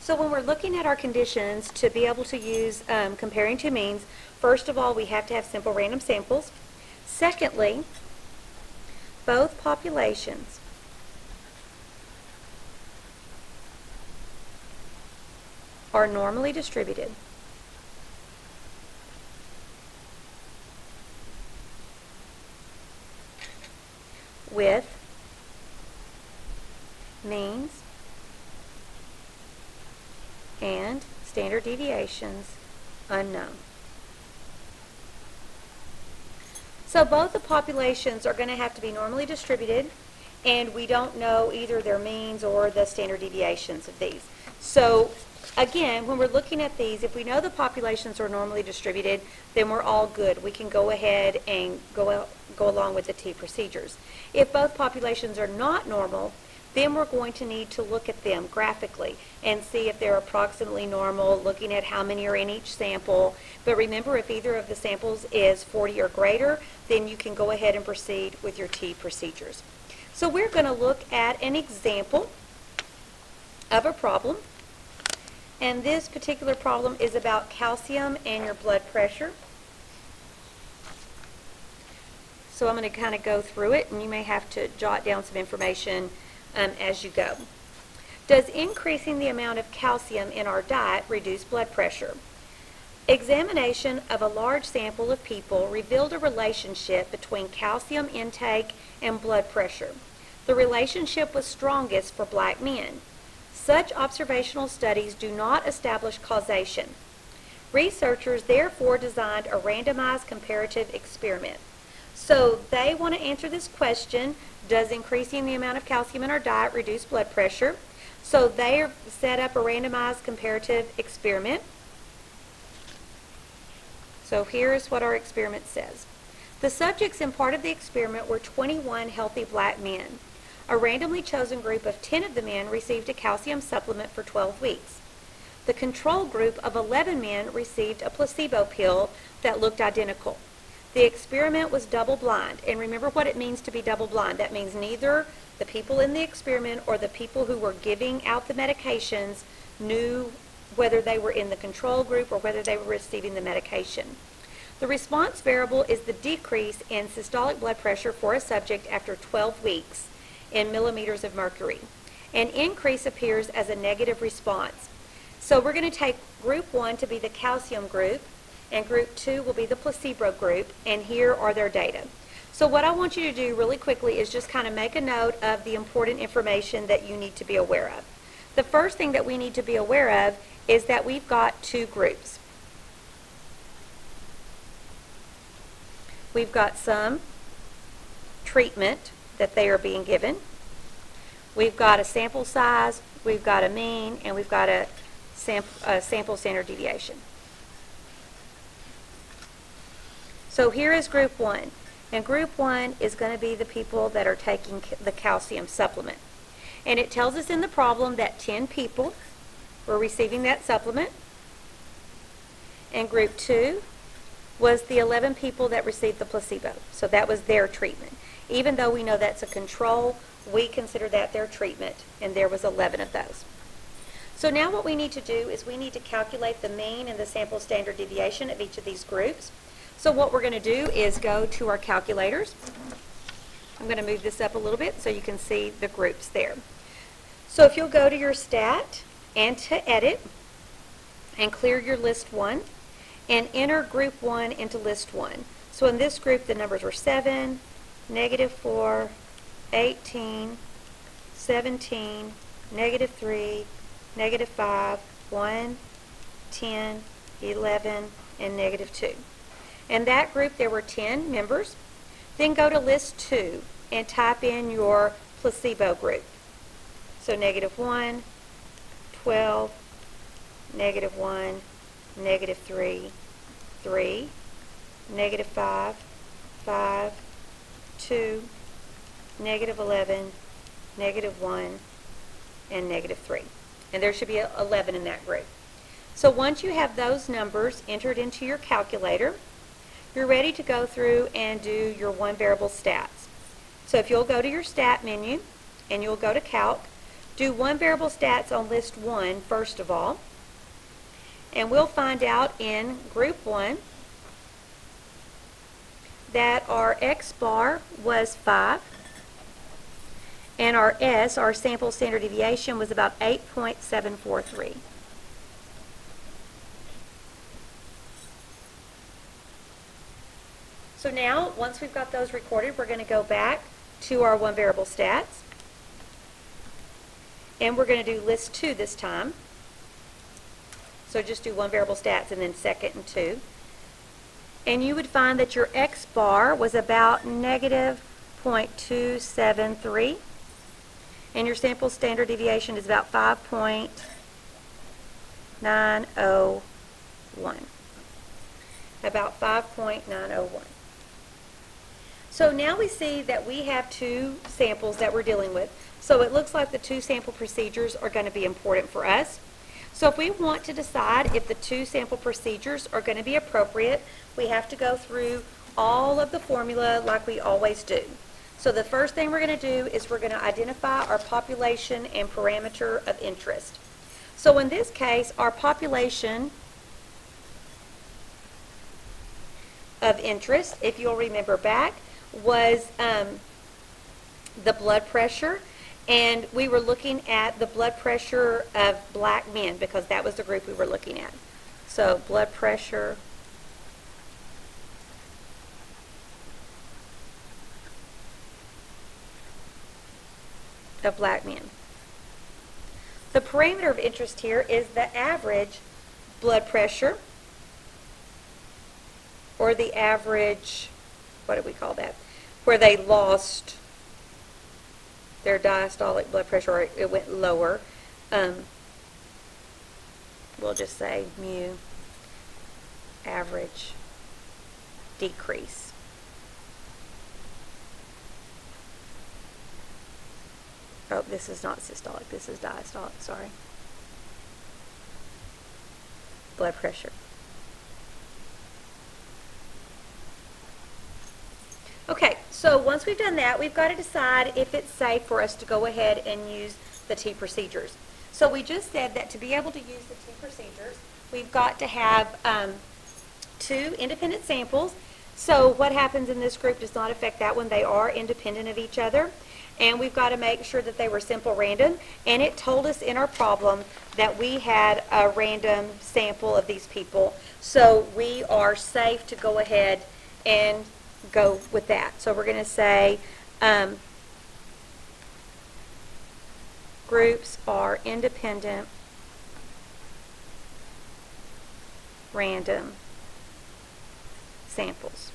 So when we're looking at our conditions to be able to use comparing two means, first of all, we have to have simple random samples. Secondly, both populations are normally distributed. With means and standard deviations unknown. So both the populations are going to have to be normally distributed, and we don't know either their means or the standard deviations of these. So again, when we're looking at these, if we know the populations are normally distributed, then we're all good. We can go ahead and go along with the T procedures. If both populations are not normal, then we're going to need to look at them graphically and see if they're approximately normal, looking at how many are in each sample. But remember, if either of the samples is 40 or greater, then you can go ahead and proceed with your T procedures. So we're going to look at an example of a problem. And this particular problem is about calcium and your blood pressure. So I'm going to kind of go through it, and you may have to jot down some information as you go. Does increasing the amount of calcium in our diet reduce blood pressure? Examination of a large sample of people revealed a relationship between calcium intake and blood pressure. The relationship was strongest for black men. Such observational studies do not establish causation. Researchers therefore designed a randomized comparative experiment. So they want to answer this question, does increasing the amount of calcium in our diet reduce blood pressure? So they set up a randomized comparative experiment. So here is what our experiment says. The subjects in part of the experiment were 21 healthy black men. A randomly chosen group of 10 of the men received a calcium supplement for 12 weeks. The control group of 11 men received a placebo pill that looked identical. The experiment was double-blind, and remember what it means to be double-blind. That means neither the people in the experiment or the people who were giving out the medications knew whether they were in the control group or whether they were receiving the medication. The response variable is the decrease in systolic blood pressure for a subject after 12 weeks in millimeters of mercury. An increase appears as a negative response. So we're going to take group 1 to be the calcium group, and group 2 will be the placebo group, and here are their data. So what I want you to do really quickly is just kind of make a note of the important information that you need to be aware of. The first thing that we need to be aware of is that we've got two groups. We've got some treatment that they are being given. We've got a sample size, we've got a mean, and we've got a sample standard deviation. So here is group 1, and group 1 is going to be the people that are taking the calcium supplement. And it tells us in the problem that 10 people were receiving that supplement, and group 2 was the 11 people that received the placebo. So that was their treatment. Even though we know that's a control, we consider that their treatment, and there was 11 of those. So now what we need to do is we need to calculate the mean and the sample standard deviation of each of these groups. So what we're going to do is go to our calculators. I'm going to move this up a little bit so you can see the groups there. So if you'll go to your stat and to edit and clear your list 1 and enter group 1 into list 1. So in this group the numbers were 7, -4, 18, 17, -3, -5, 1, 10, 11, and -2. In that group there were 10 members. Then go to list 2 and type in your placebo group. So -1, 12, -1, -3, 3, -5, 5, 2, -11, -1, and -3. And there should be 11 in that group. So once you have those numbers entered into your calculator, you're ready to go through and do your one variable stats. So if you'll go to your stat menu and you'll go to calc, do one variable stats on list 1 first of all, and we'll find out in group 1 that our X bar was 5, and our S, our sample standard deviation, was about 8.743. So now, once we've got those recorded, we're going to go back to our one variable stats, and we're going to do list 2 this time. So just do one variable stats and then second and 2. And you would find that your X bar was about negative 0.273, and your sample standard deviation is about 5.901. About 5.901. So now we see that we have 2 samples that we're dealing with. So it looks like the 2 sample procedures are going to be important for us. So if we want to decide if the 2 sample procedures are going to be appropriate, we have to go through all of the formula like we always do. So the first thing we're going to do is we're going to identify our population and parameter of interest. So in this case, our population of interest, if you'll remember back, was the blood pressure, and we were looking at the blood pressure of black men because that was the group we were looking at. So blood pressure of black men. The parameter of interest here is the average blood pressure, or the average, what do we call that, where they lost their diastolic blood pressure, or it went lower. We'll just say mu average decrease. Oh, this is not systolic, this is diastolic, sorry. Blood pressure. Okay, so once we've done that, we've got to decide if it's safe for us to go ahead and use the T procedures. So we just said that to be able to use the T procedures, we've got to have 2 independent samples. So what happens in this group does not affect that one. They are independent of each other. And we've got to make sure that they were simple random. And it told us in our problem that we had a random sample of these people. So we are safe to go ahead and go with that. So we're going to say groups are independent, random samples.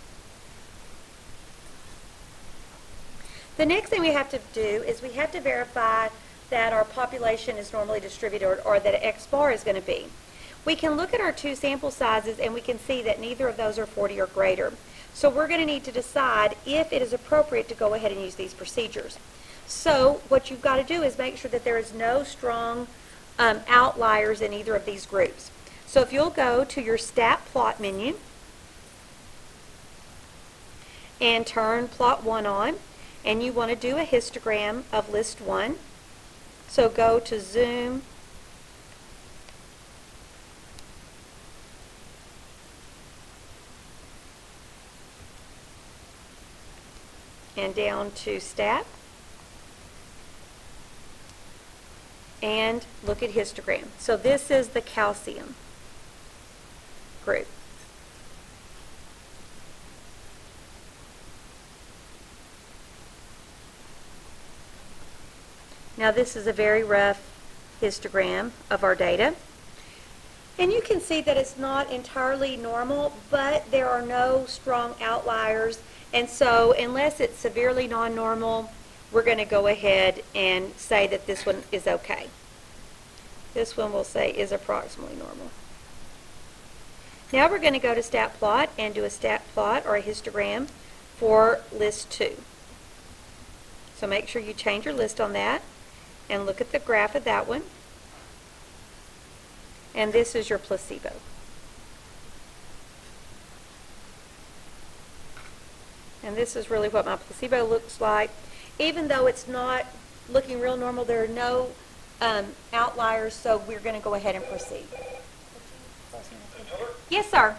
The next thing we have to do is we have to verify that our population is normally distributed, or that X bar is going to be. We can look at our 2 sample sizes and we can see that neither of those are 40 or greater. So we're going to need to decide if it is appropriate to go ahead and use these procedures. So what you've got to do is make sure that there is no strong outliers in either of these groups. So if you'll go to your stat plot menu and turn plot 1 on, and you want to do a histogram of list 1. So go to zoom, and down to stat, and look at histogram. So this is the calcium group. Now this is a very rough histogram of our data. And you can see that it's not entirely normal, but there are no strong outliers. And so unless it's severely non-normal, we're going to go ahead and say that this one is okay. This one we'll say is approximately normal. Now we're going to go to stat plot and do a stat plot or a histogram for list 2. So make sure you change your list on that and look at the graph of that one. And this is your placebo. And this is really what my placebo looks like. Even though it's not looking real normal, there are no outliers, so we're going to go ahead and proceed. Yes, sir.